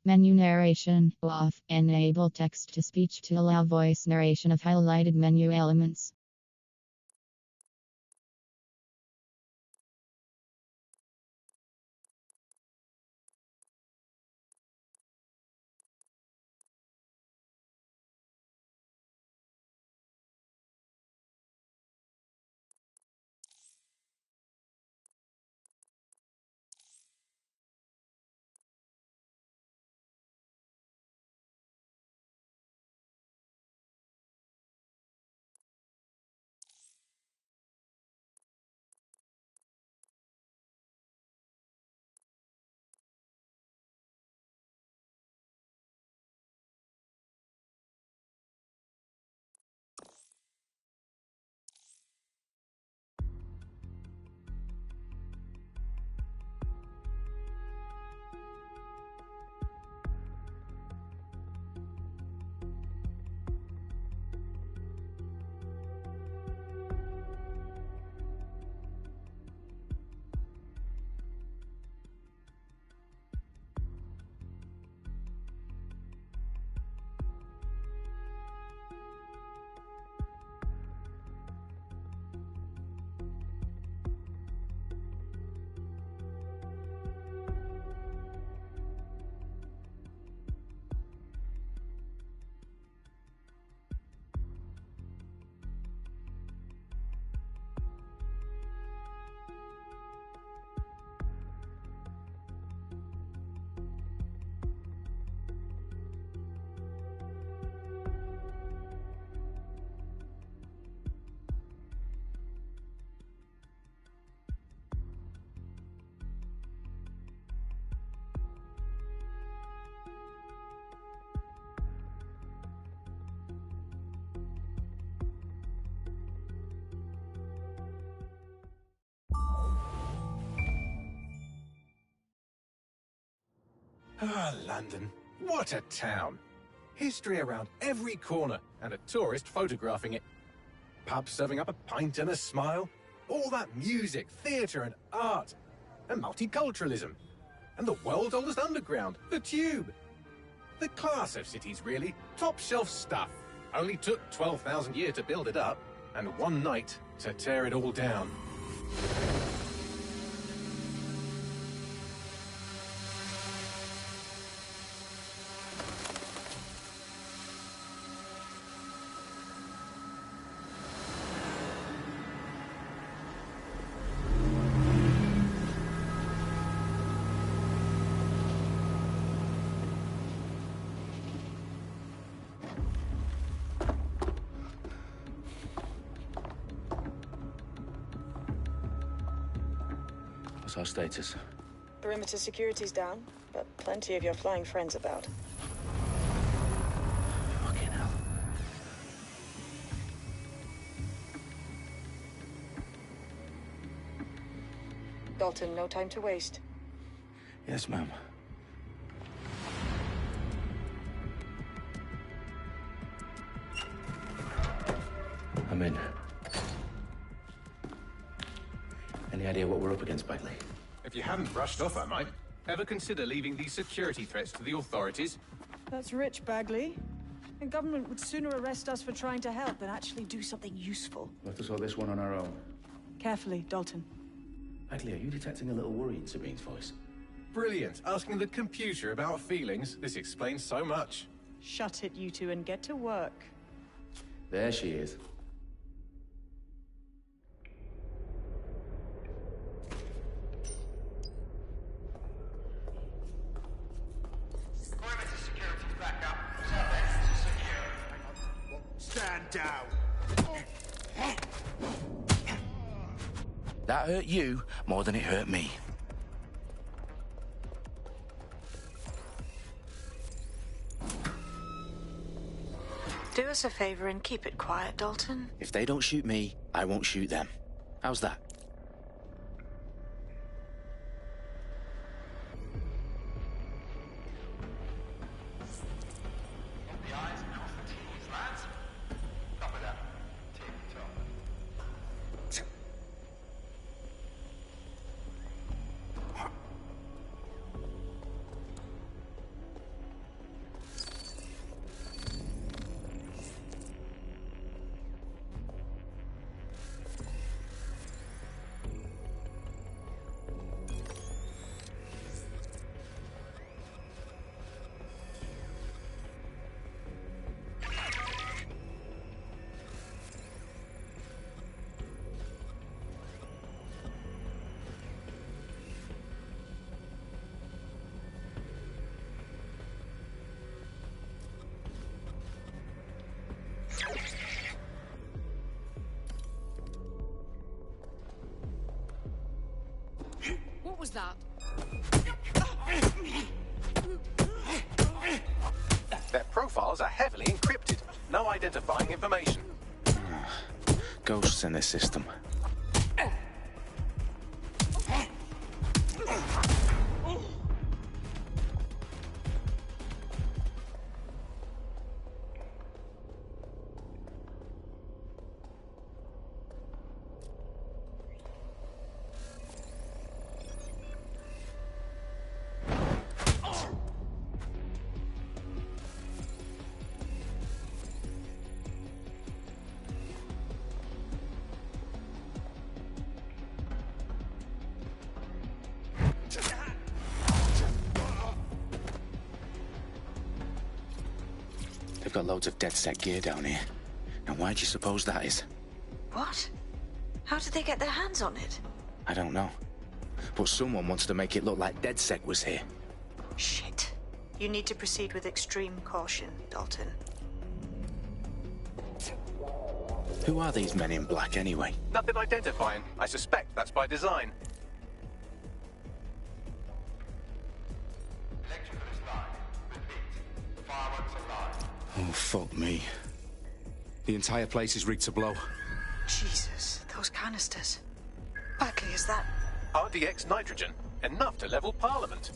Menu narration off. Enable text to speech to allow voice narration of highlighted menu elements. Ah, London. What a town. History around every corner and a tourist photographing it. Pubs serving up a pint and a smile. All that music, theatre and art. And multiculturalism. And the world's oldest underground, the Tube. The class of cities, really. Top shelf stuff. Only took 12,000 years to build it up, and one night to tear it all down. What's our status? Perimeter security's down, but plenty of your flying friends about. Fucking hell. Dalton, no time to waste. Yes, ma'am. I'm in. Any idea what we're up against, Bagley? If you hadn't brushed off, I might. Ever consider leaving these security threats to the authorities? That's rich, Bagley. The government would sooner arrest us for trying to help than actually do something useful. We'll have to sort this one on our own. Carefully, Dalton. Bagley, are you detecting a little worry in Sabine's voice? Brilliant. Asking the computer about feelings. This explains so much. Shut it, you two, and get to work. There she is. Stand down. That hurt you more than it hurt me. Do us a favor and keep it quiet, Dalton. If they don't shoot me, I won't shoot them. How's that? was that? Their profiles are heavily encrypted. No identifying information. Ghosts in this system. They've got loads of DedSec gear down here. Now, why do you suppose that is? What? How did they get their hands on it? I don't know. But someone wanted to make it look like DedSec was here. Shit. You need to proceed with extreme caution, Dalton. Who are these men in black, anyway? Nothing identifying. I suspect that's by design. Oh, fuck me. The entire place is rigged to blow. Jesus, those canisters. Bagley, is that... RDX nitrogen. Enough to level Parliament.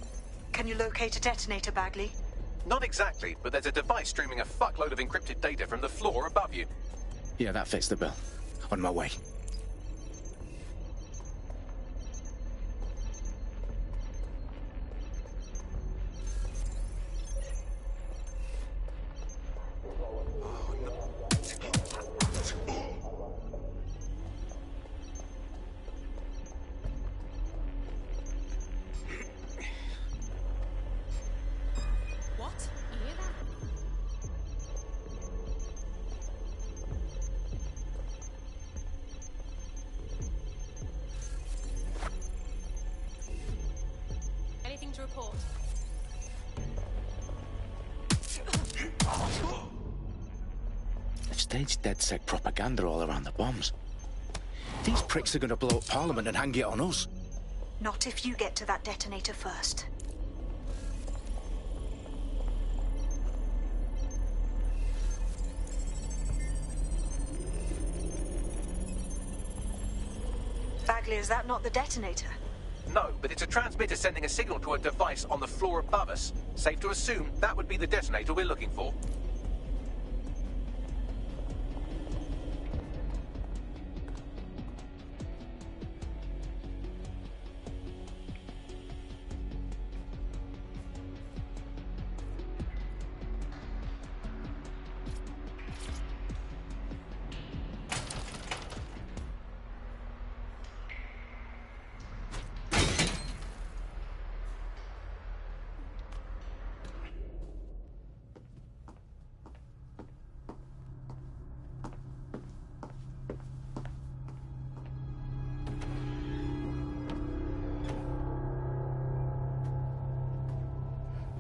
Can you locate a detonator, Bagley? Not exactly, but there's a device streaming a fuckload of encrypted data from the floor above you. Yeah, that fits the bill. On my way. What? You hear that? Anything to report? They've staged DedSec propaganda all around the bombs. These pricks are going to blow up Parliament and hang it on us. Not if you get to that detonator first. Bagley, is that not the detonator? No, but it's a transmitter sending a signal to a device on the floor above us. Safe to assume that would be the detonator we're looking for.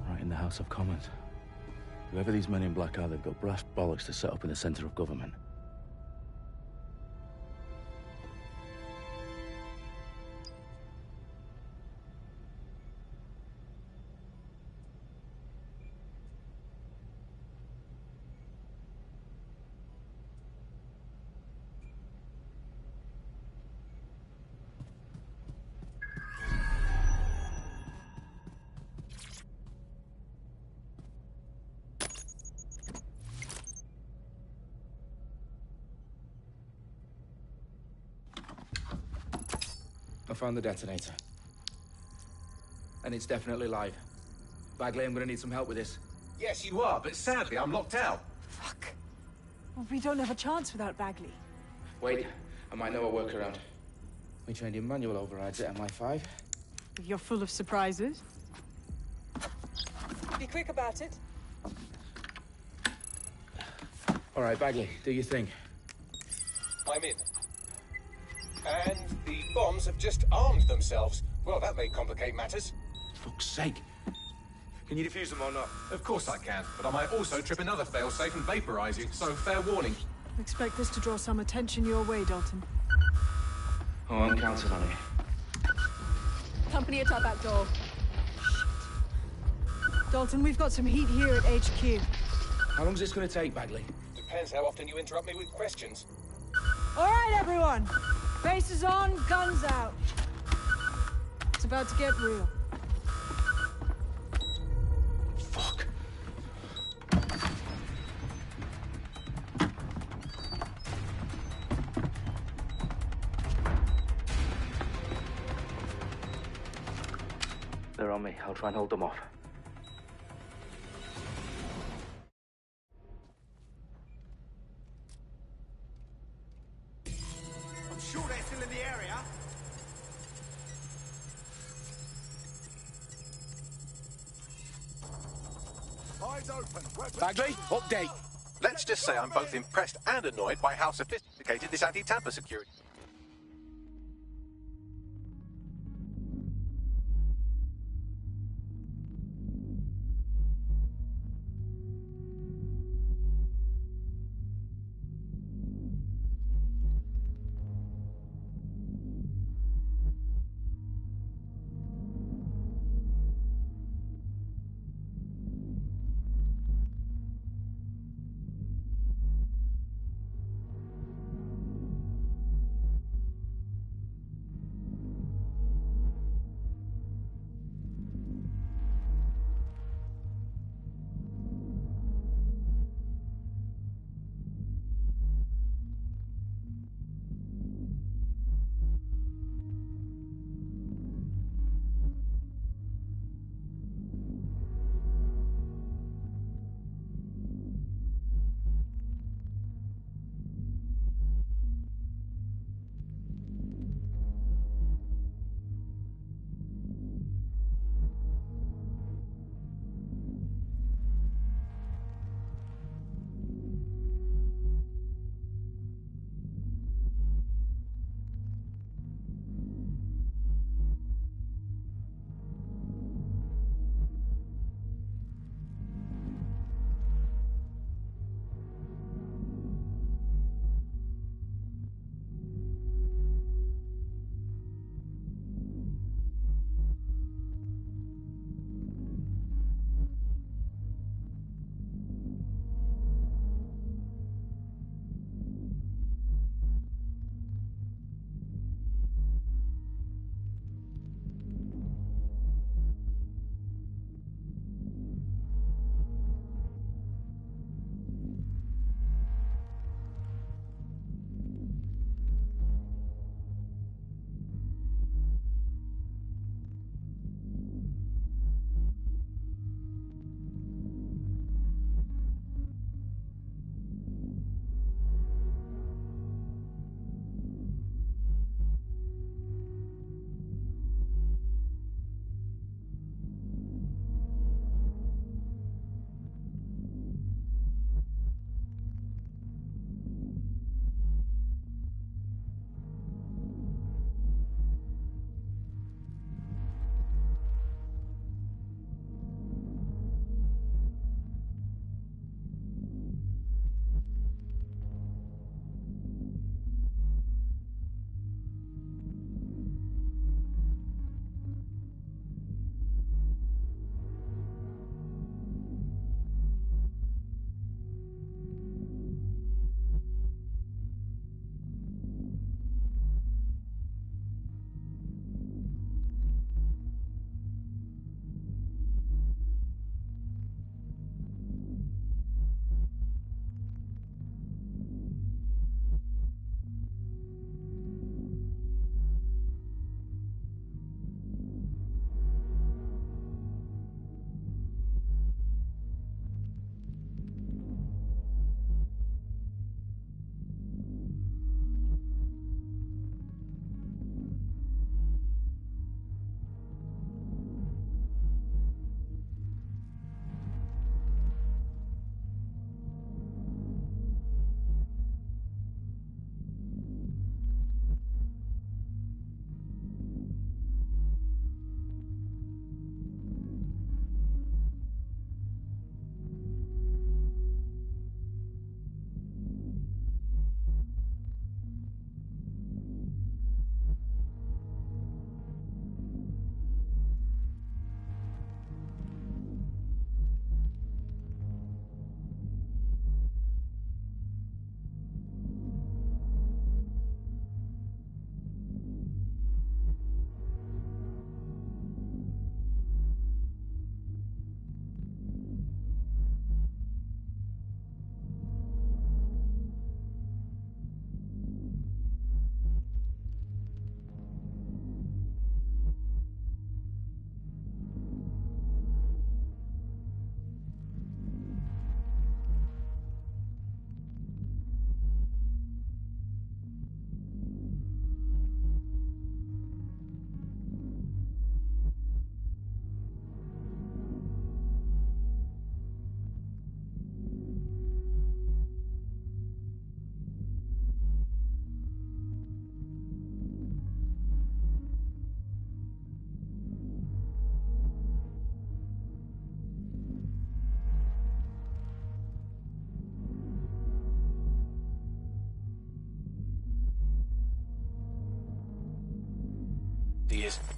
Right in the House of Commons. Whoever these men in black are, they've got brass bollocks to set up in the centre of government. I found the detonator. And it's definitely live. Bagley, I'm gonna need some help with this. Yes, you are, but sadly I'm locked out. Fuck. Well, we don't have a chance without Bagley. Wait, I might know a workaround. We trained in manual overrides at MI5. You're full of surprises. Be quick about it. All right, Bagley, do your thing. I'm in. And the bombs have just armed themselves. Well, that may complicate matters. Fuck's sake. Can you defuse them or not? Of course I can, but I might also trip another failsafe and vaporize you, so fair warning. Expect this to draw some attention your way, Dalton. Oh, I'm counting on it. Company at our back door. Dalton, we've got some heat here at HQ. How long is this going to take, Bagley? Depends how often you interrupt me with questions. All right, everyone. Faces on, guns out. It's about to get real. Fuck. They're on me. I'll try and hold them off. I'm sure they're still in the area. Eyes open. Weapons. Bagley, update. Let's just say I'm both impressed and annoyed by how sophisticated this anti-tamper security.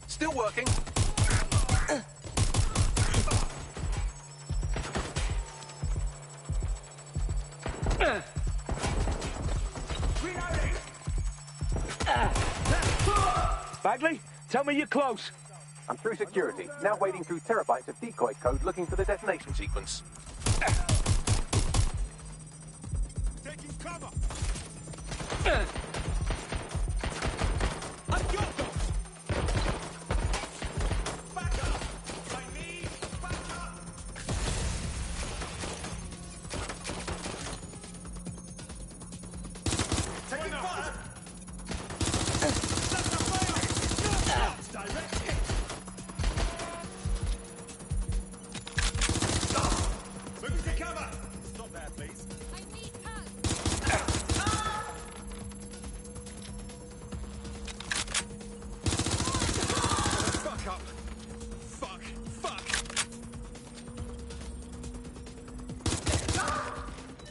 Still working. Bagley, tell me you're close. I'm through security. Now wading through terabytes of decoy code looking for the detonation sequence. Taking cover! I've got them! Back up! I need backup! Taking fire! That's the fire! Direct hit! Moving to cover! Stop there, please. I need help. Fuck up! Fuck!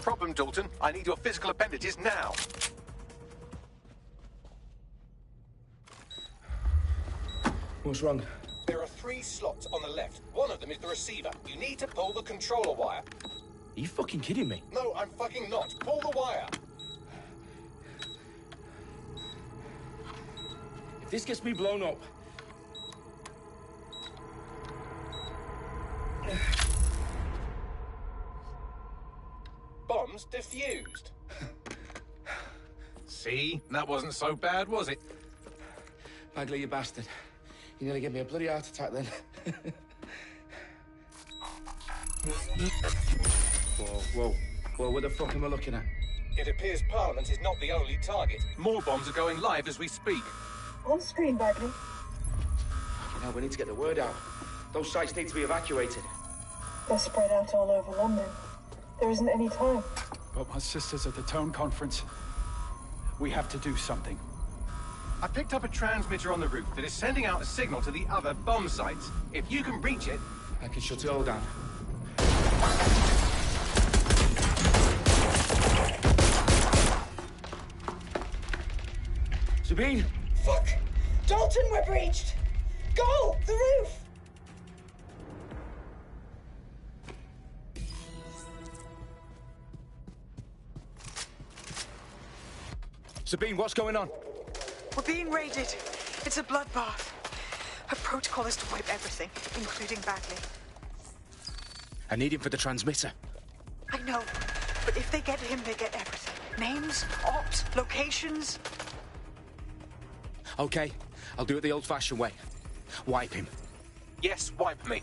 Problem, Dalton. I need your physical appendages now. What's wrong? There are 3 slots on the left. One of them is the receiver. You need to pull the controller wire. Are you fucking kidding me? No, I'm fucking not. Pull the wire. If this gets me blown up... Bombs defused. See? That wasn't so bad, was it? Bagley, you bastard. You nearly gave me a bloody heart attack then. Whoa. What the fuck am I looking at? It appears Parliament is not the only target. More bombs are going live as we speak. On screen, Bagley. Fucking hell, we need to get the word out. Those sites need to be evacuated. They're spread out all over London. There isn't any time. But my sister's at the town conference. We have to do something. I picked up a transmitter on the roof that is sending out a signal to the other bomb sites. If you can reach it... I can shut it all down. Sabine! Fuck! Dalton, we're breached! Go! The roof! Sabine, what's going on? We're being raided. It's a bloodbath. Her protocol is to wipe everything, including Bagley. I need him for the transmitter. I know, but if they get him, they get everything. Names, ops, locations. Okay, I'll do it the old-fashioned way. Wipe him. Yes, wipe me.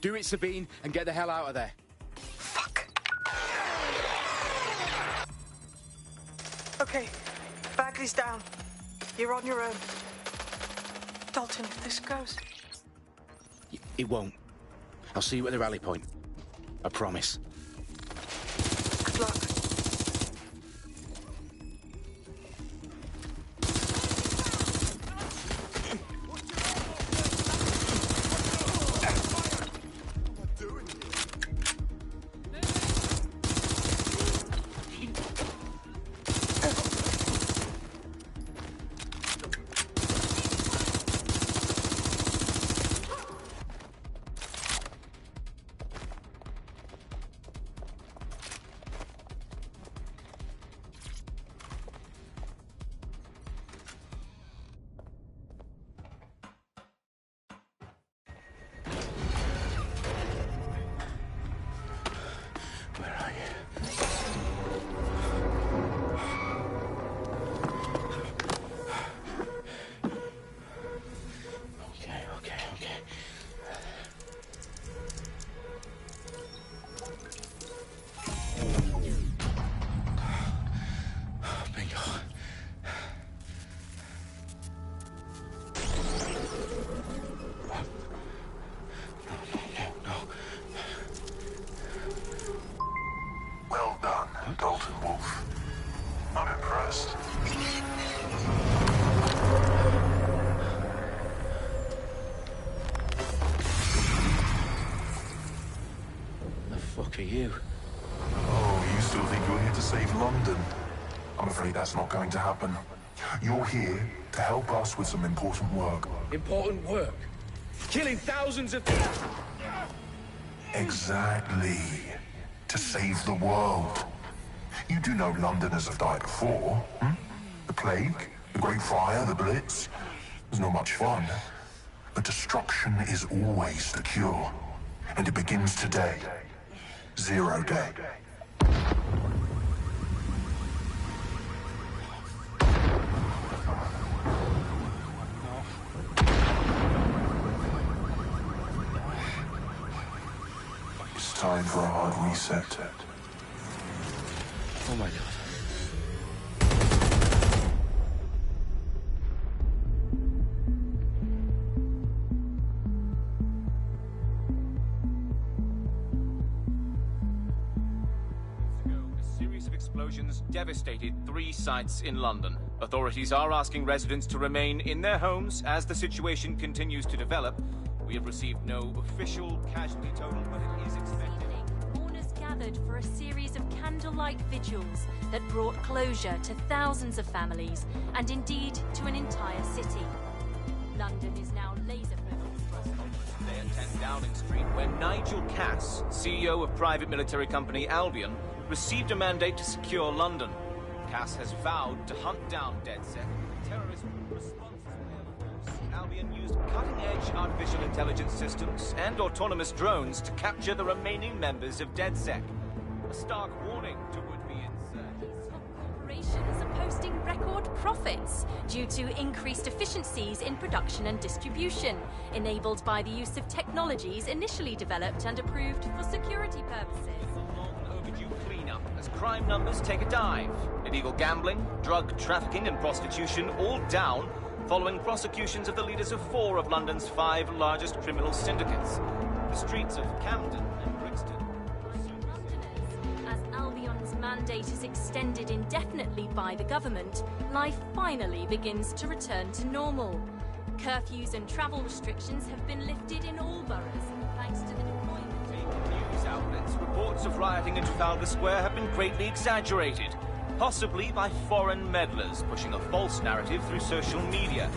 Do it, Sabine, and get the hell out of there. Fuck. Okay, Bagley's down. You're on your own. Dalton, if this goes... It won't. I'll see you at the rally point. I promise. Good luck. For you. Oh, you still think you're here to save London? I'm afraid that's not going to happen. You're here to help us with some important work. Important work? Killing thousands of... Exactly. To save the world. You do know Londoners have died before, hmm? The Plague, the Great Fire, the Blitz. It's not much fun. But destruction is always the cure. And it begins today. Zero Day. It's time for a hard reset. Oh my God. Explosions devastated 3 sites in London. Authorities are asking residents to remain in their homes as the situation continues to develop. We have received no official casualty total, but it is expected. Mourners gathered for a series of candlelight vigils that brought closure to thousands of families and indeed to an entire city. London is now laser-focused. Today at 10 Downing Street, where Nigel Cass, CEO of private military company Albion, received a mandate to secure London. Cass has vowed to hunt down DedSec, terrorism response to Air Force. Albion used cutting-edge artificial intelligence systems and autonomous drones to capture the remaining members of DedSec. A stark warning to would-be insurgents. Corporations are posting record profits due to increased efficiencies in production and distribution, enabled by the use of technologies initially developed and approved for security purposes. As crime numbers take a dive. Illegal gambling, drug trafficking and prostitution all down following prosecutions of the leaders of 4 of London's 5 largest criminal syndicates. The streets of Camden and Brixton. As Albion's mandate is extended indefinitely by the government, life finally begins to return to normal. Curfews and travel restrictions have been lifted in all boroughs, thanks to the deployment. News outlets, reports of rioting in Trafalgar Square have been greatly exaggerated, possibly by foreign meddlers pushing a false narrative through social media.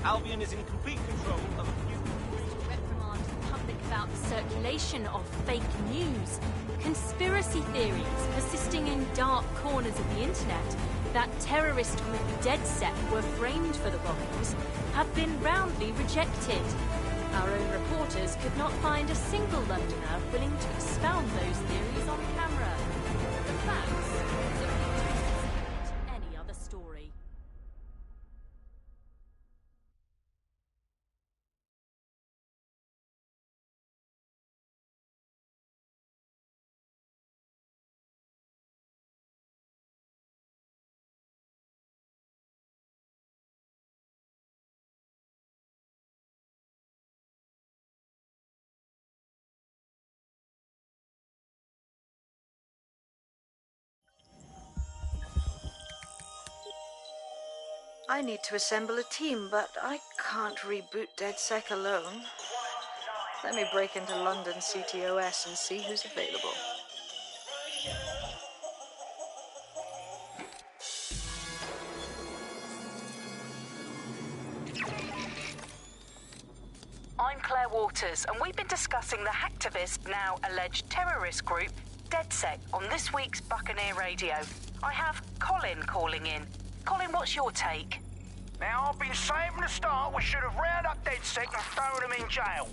Albion is in complete control of a few... To reprimand the public about the circulation of fake news, conspiracy theories persisting in dark corners of the internet that terrorist group DedSec were framed for the bombings have been roundly rejected. Our own reporters could not find a single Londoner willing to expound those theories on camera. The facts simply any other story. I need to assemble a team, but I can't reboot DedSec alone. Let me break into London CTOS and see who's available. I'm Claire Waters, and we've been discussing the hacktivist, now alleged terrorist group, DedSec, on this week's Buccaneer Radio. I have Colin calling in. Colin, what's your take? Now, I've been saying from the start we should have rounded up DedSec and thrown them in jail.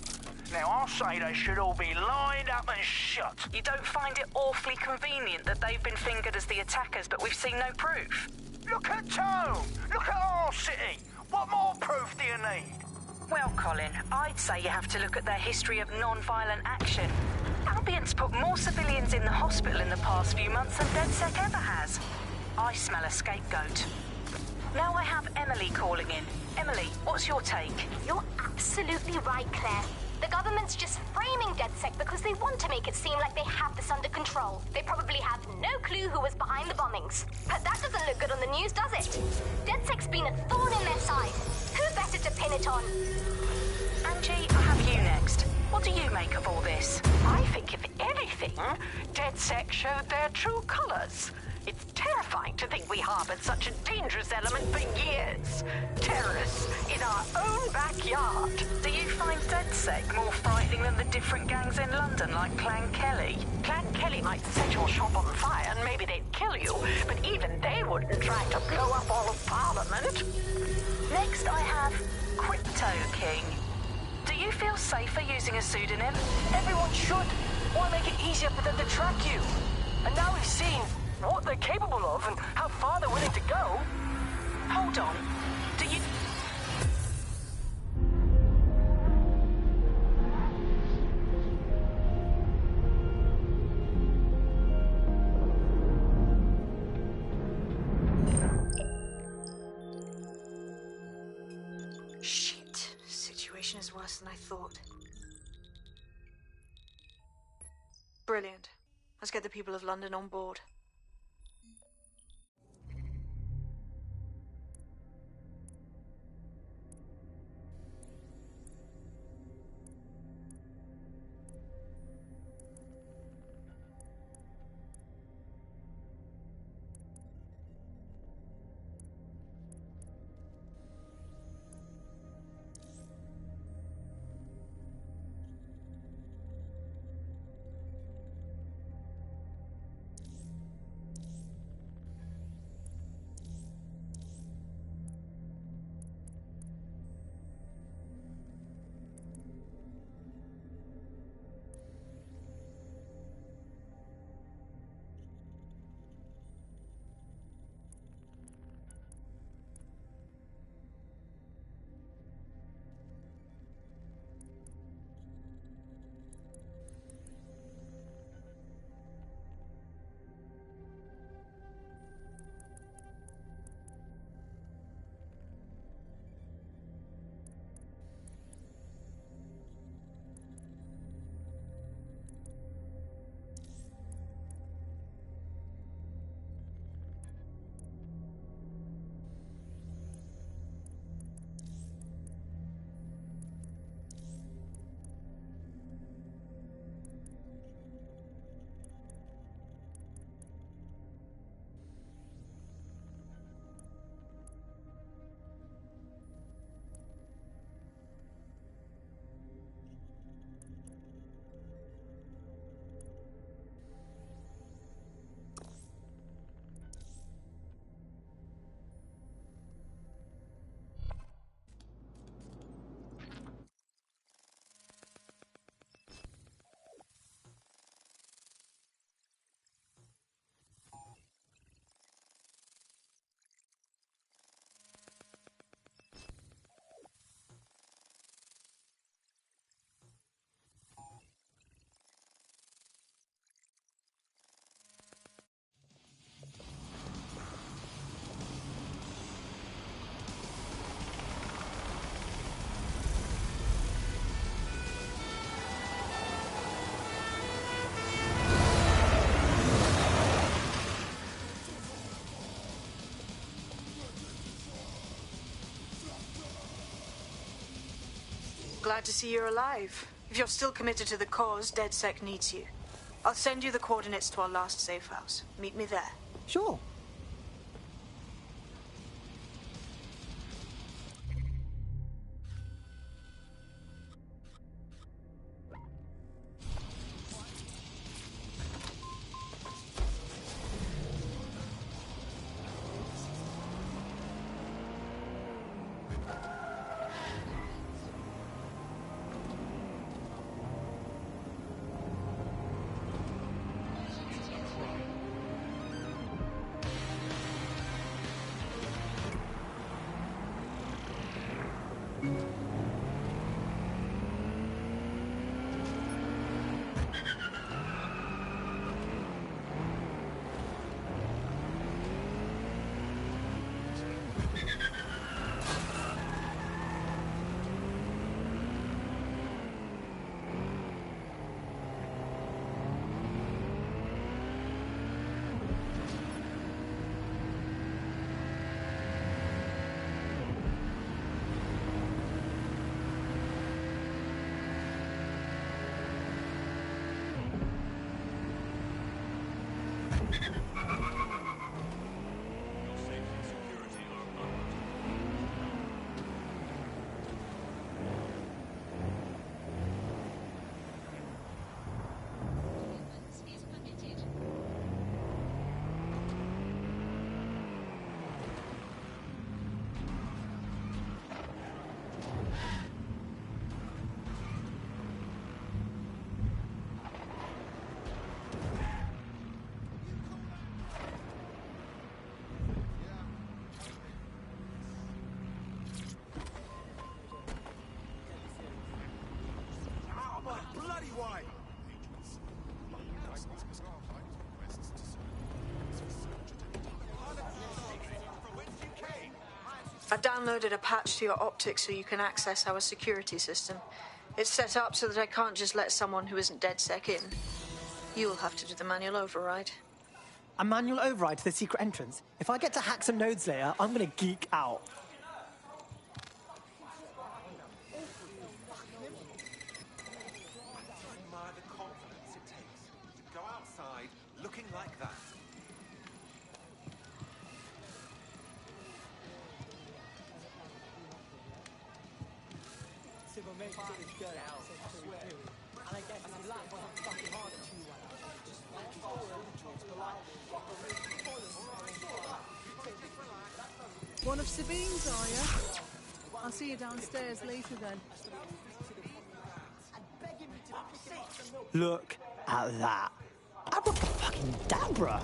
Now, I'll say they should all be lined up and shot. You don't find it awfully convenient that they've been fingered as the attackers, but we've seen no proof? Look at Tone! Look at our city! What more proof do you need? Well, Colin, I'd say you have to look at their history of non-violent action. Albion's put more civilians in the hospital in the past few months than DedSec ever has. I smell a scapegoat. Now I have Emily calling in. Emily, what's your take? You're absolutely right, Claire. The government's just framing DedSec because they want to make it seem like they have this under control. They probably have no clue who was behind the bombings. But that doesn't look good on the news, does it? DedSec's been a thorn in their side. Who better to pin it on? Angie, I have you next. What do you make of all this? I think, if anything, DedSec showed their true colours. It's terrifying to think we harbored such a dangerous element for years. Terrorists in our own backyard. Do you find DedSec more frightening than the different gangs in London, like Clan Kelly? Clan Kelly might set your shop on fire and maybe they'd kill you, but even they wouldn't try to blow up all of Parliament. Next I have Crypto King. Do you feel safer using a pseudonym? Everyone should. Why make it easier for them to track you? And now we've seen what they're capable of and how far they're willing to go. Hold on. Do you... Shit. Situation is worse than I thought. Brilliant. Let's get the people of London on board. Glad to see you're alive. If you're still committed to the cause, DedSec needs you. I'll send you the coordinates to our last safe house. Meet me there. Sure. I downloaded a patch to your optics so you can access our security system. It's set up so that I can't just let someone who isn't DedSec in. You'll have to do the manual override. A manual override to the secret entrance? If I get to hack some nodes later, I'm gonna geek out. One of Sabine's, are you? I'll see you downstairs later then. Look at that. Abracadabra!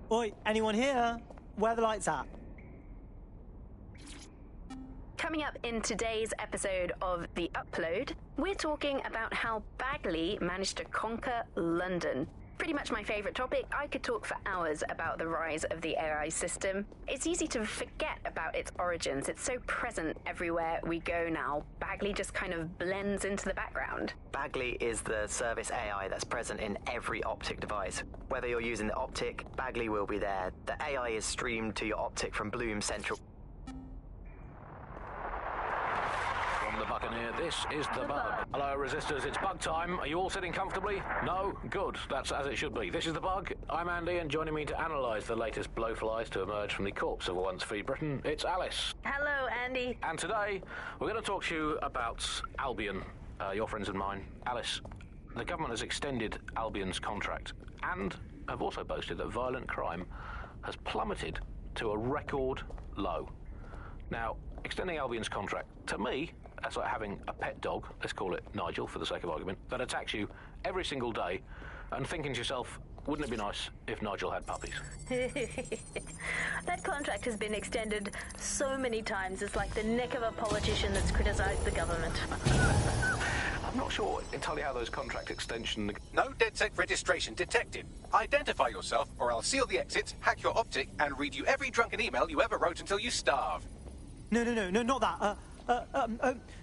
Oi, anyone here? Where are the lights at? Coming up in today's episode of The Upload, we're talking about how Bagley managed to conquer London. Pretty much my favourite topic. I could talk for hours about the rise of the AI system. It's easy to forget about its origins. It's so present everywhere we go now. Bagley just kind of blends into the background. Bagley is the service AI that's present in every optic device. Whether you're using the optic, Bagley will be there. The AI is streamed to your optic from Bloom Central. From the Buccaneer, this is The Bug. Hello, Resistors, it's bug time. Are you all sitting comfortably? No? Good. That's as it should be. This is The Bug. I'm Andy, and joining me to analyse the latest blowflies to emerge from the corpse of a once free Britain, it's Alice. Hello, Andy. And today, we're going to talk to you about Albion, your friends and mine. Alice, the government has extended Albion's contract and have also boasted that violent crime has plummeted to a record low. Now, extending Albion's contract, to me, that's like having a pet dog, let's call it Nigel for the sake of argument, that attacks you every single day and thinking to yourself, wouldn't it be nice if Nigel had puppies? That contract has been extended so many times, it's like the neck of a politician that's criticised the government. I'm not sure entirely how those contract extension... No DedSec registration detected. Identify yourself or I'll seal the exits, hack your optic, and read you every drunken email you ever wrote until you starve. No, not that.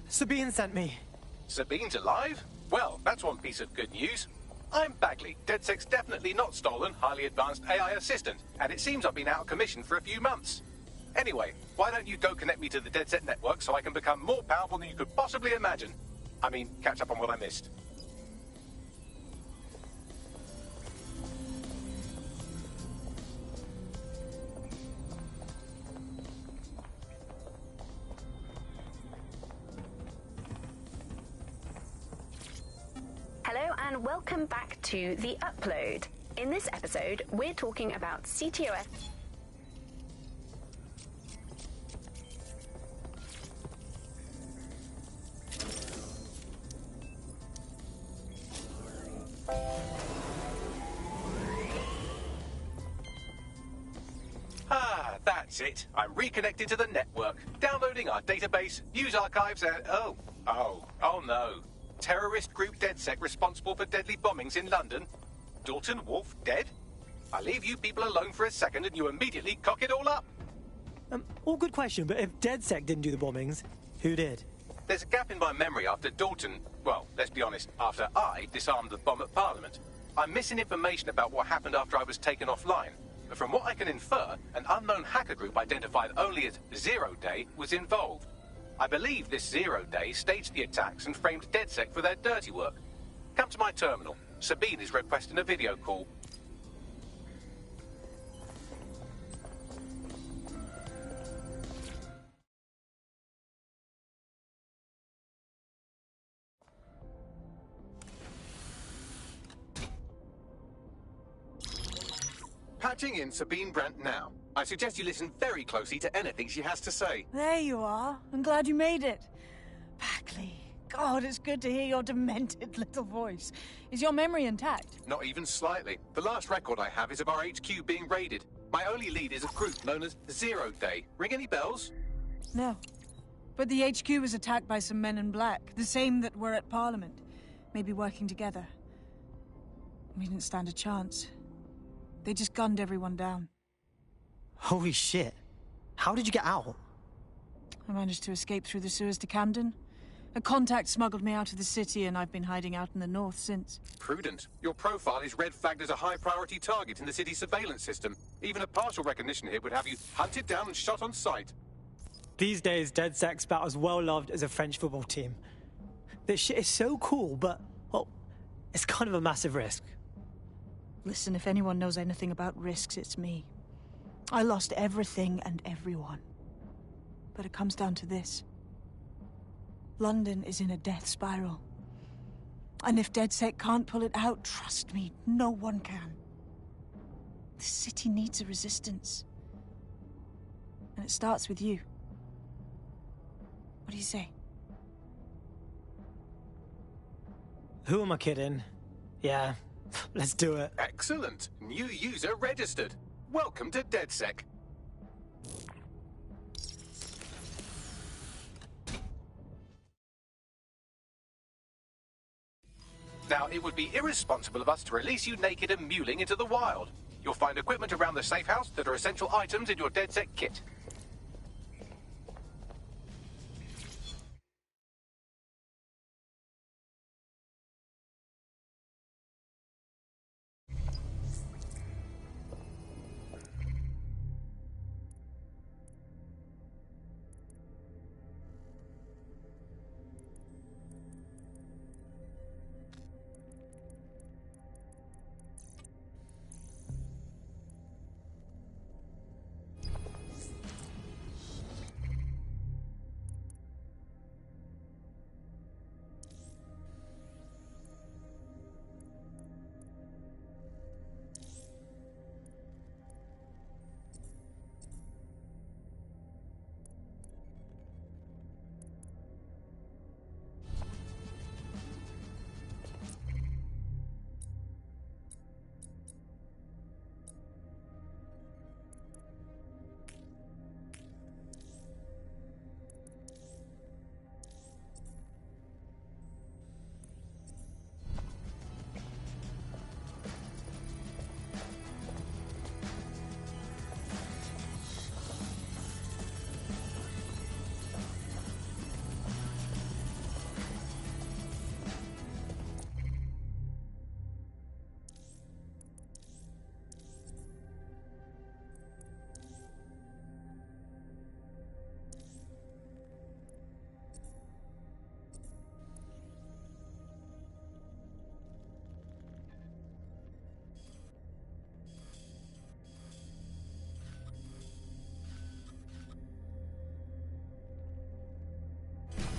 Sabine sent me. Sabine's alive? Well, that's one piece of good news. I'm Bagley, DedSec's definitely not stolen, highly advanced AI assistant, and it seems I've been out of commission for a few months. Anyway, why don't you go connect me to the DedSec network so I can become more powerful than you could possibly imagine? I mean, catch up on what I missed. Hello and welcome back to The Upload. In this episode, we're talking about CTOS. Ah, that's it. I'm reconnected to the network, downloading our database, news archives, and... Oh no. Terrorist group DedSec responsible for deadly bombings in London? Dalton Wolf dead? I leave you people alone for a second and you immediately cock it all up. All good question, but if DedSec didn't do the bombings, who did? There's a gap in my memory after Dalton, well, let's be honest, after I disarmed the bomb at Parliament. I'm missing information about what happened after I was taken offline. But from what I can infer, an unknown hacker group identified only as Zero Day was involved. I believe this Zero Day staged the attacks and framed DedSec for their dirty work. Come to my terminal. Sabine is requesting a video call. Patching in Sabine Brandt now. I suggest you listen very closely to anything she has to say. There you are. I'm glad you made it. Bagley. God, it's good to hear your demented little voice. Is your memory intact? Not even slightly. The last record I have is of our HQ being raided. My only lead is a group known as Zero Day. Ring any bells? No. But the HQ was attacked by some men in black, the same that were at Parliament. Maybe working together. We didn't stand a chance. They just gunned everyone down. Holy shit. How did you get out? I managed to escape through the sewers to Camden. A contact smuggled me out of the city, and I've been hiding out in the north since. Prudent. Your profile is red flagged as a high-priority target in the city's surveillance system. Even a partial recognition hit would have you hunted down and shot on sight. These days, DedSec's about as well loved as a French football team. This shit is so cool, but, well, it's kind of a massive risk. Listen, if anyone knows anything about risks, it's me. I lost everything and everyone. But it comes down to this. London is in a death spiral. And if DedSec can't pull it out, trust me, no one can. The city needs a resistance. And it starts with you. What do you say? Who am I kidding? Yeah, let's do it. Excellent. New user registered. Welcome to DedSec. Now, it would be irresponsible of us to release you naked and mewling into the wild. You'll find equipment around the safe house that are essential items in your DedSec kit.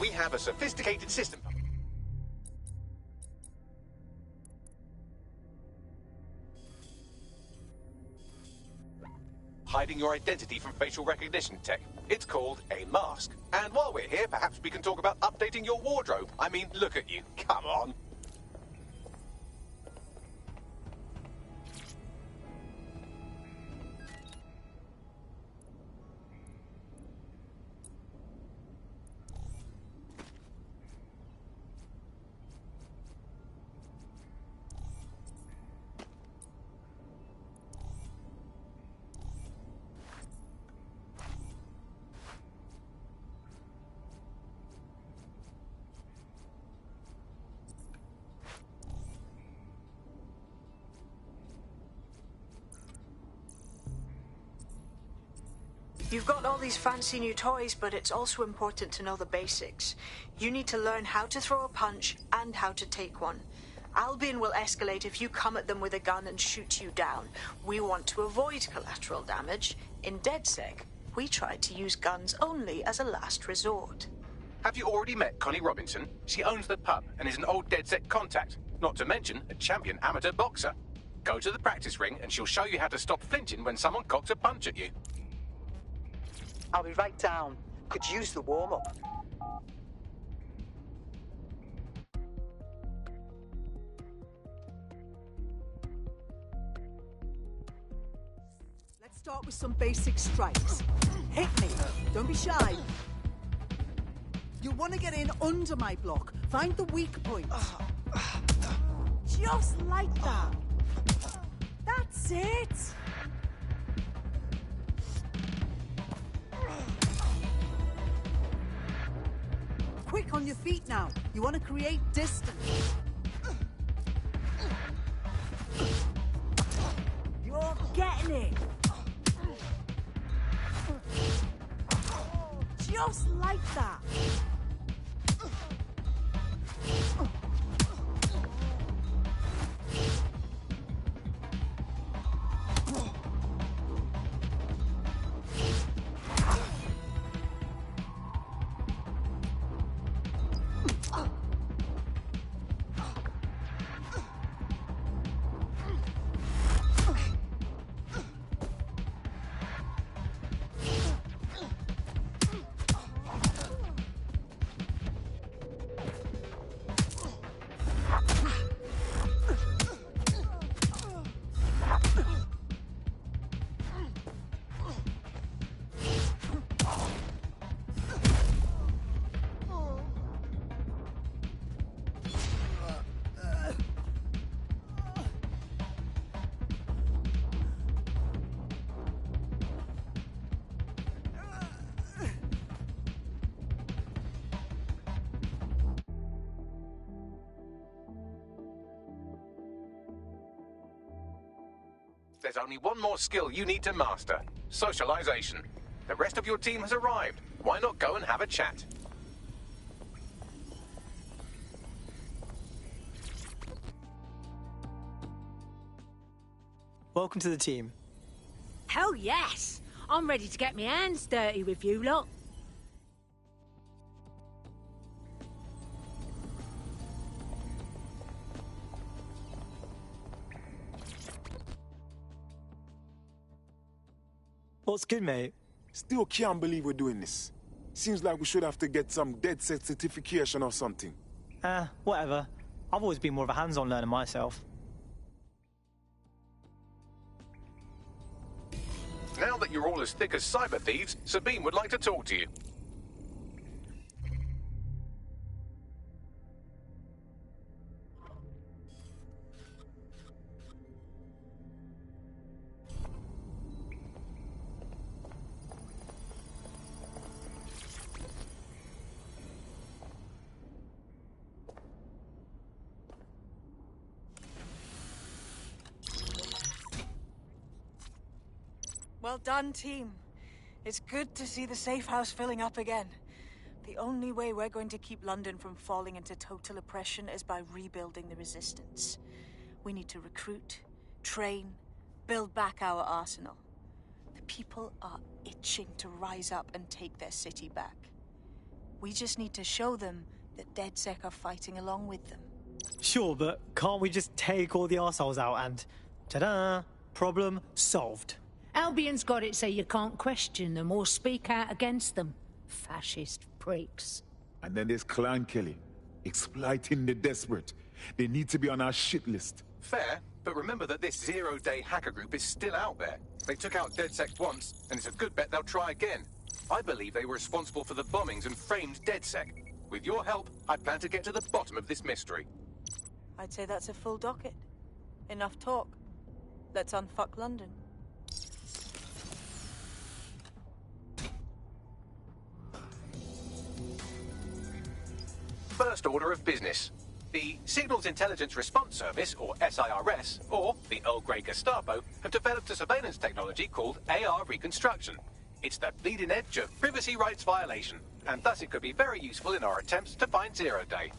We have a sophisticated system. Hiding your identity from facial recognition tech. It's called a mask. And while we're here, perhaps we can talk about updating your wardrobe. I mean, look at you. Come on. You've got all these fancy new toys, but it's also important to know the basics. You need to learn how to throw a punch and how to take one. Albion will escalate if you come at them with a gun and shoot you down. We want to avoid collateral damage. In DedSec, we try to use guns only as a last resort. Have you already met Connie Robinson? She owns the pub and is an old DedSec contact, not to mention a champion amateur boxer. Go to the practice ring and she'll show you how to stop flinching when someone cocks a punch at you. I'll be right down. Could use the warm-up. Let's start with some basic strikes. Hit me. Don't be shy. You'll want to get in under my block. Find the weak points. Just like that. That's it. Quick on your feet now. You want to create distance. You're getting it. Just like that. There's only one more skill you need to master. Socialization. The rest of your team has arrived. Why not go and have a chat? Welcome to the team. Hell yes! I'm ready to get my hands dirty with you lot. What's good, mate? Still can't believe we're doing this. Seems like we should have to get some DedSec certification or something. Whatever. I've always been more of a hands-on learner myself. Now that you're all as thick as cyber thieves, Sabine would like to talk to you. Well done, team. It's good to see the safe house filling up again. The only way we're going to keep London from falling into total oppression is by rebuilding the resistance. We need to recruit, train, build back our arsenal. The people are itching to rise up and take their city back. We just need to show them that DedSec are fighting along with them. Sure, but can't we just take all the arseholes out and... ta-da! Problem solved. Albion's got it so you can't question them or speak out against them. Fascist pricks. And then there's Clan Kelly, exploiting the desperate. They need to be on our shit list. Fair, but remember that this zero-day hacker group is still out there. They took out DedSec once, and it's a good bet they'll try again. I believe they were responsible for the bombings and framed DedSec. With your help, I plan to get to the bottom of this mystery. I'd say that's a full docket. Enough talk. Let's unfuck London. First order of business. The Signals Intelligence Response Service, or SIRS, or the Earl Grey Gestapo, have developed a surveillance technology called AR Reconstruction. It's the bleeding edge of privacy rights violation, and thus it could be very useful in our attempts to find Zero Day.